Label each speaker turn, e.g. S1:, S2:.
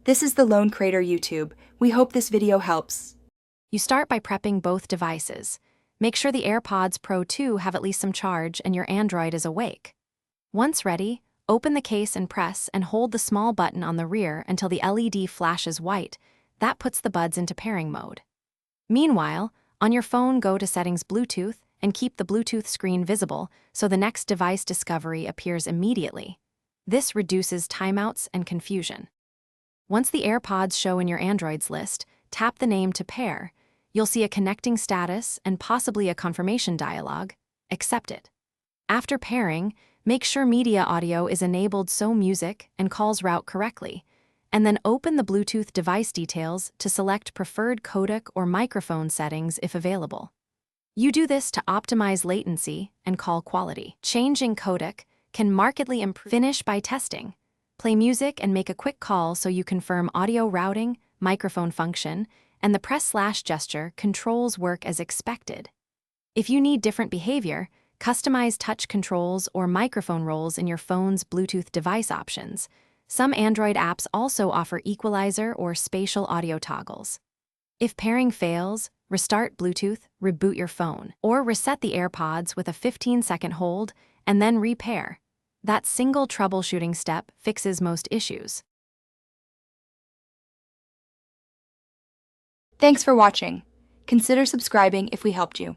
S1: This is the Lone Crater YouTube. We hope this video helps.
S2: You start by prepping both devices. Make sure the AirPods Pro 2 have at least some charge and your Android is awake. Once ready, open the case and press and hold the small button on the rear until the LED flashes white. That puts the buds into pairing mode. Meanwhile, on your phone, go to Settings Bluetooth and keep the Bluetooth screen visible so the next device discovery appears immediately. This reduces timeouts and confusion. Once the AirPods show in your Android's list, tap the name to pair. You'll see a connecting status and possibly a confirmation dialog. Accept it. After pairing, make sure media audio is enabled so music and calls route correctly, and then open the Bluetooth device details to select preferred codec or microphone settings if available. You do this to optimize latency and call quality. Changing codec can markedly improve. Finish by testing. Play music and make a quick call so you confirm audio routing, microphone function, and the press/ gesture controls work as expected. If you need different behavior, customize touch controls or microphone roles in your phone's Bluetooth device options. Some Android apps also offer equalizer or spatial audio toggles. If pairing fails, restart Bluetooth, reboot your phone, or reset the AirPods with a 15-second hold and then repair. That single troubleshooting step fixes most issues.
S1: Thanks for watching. Consider subscribing if we helped you.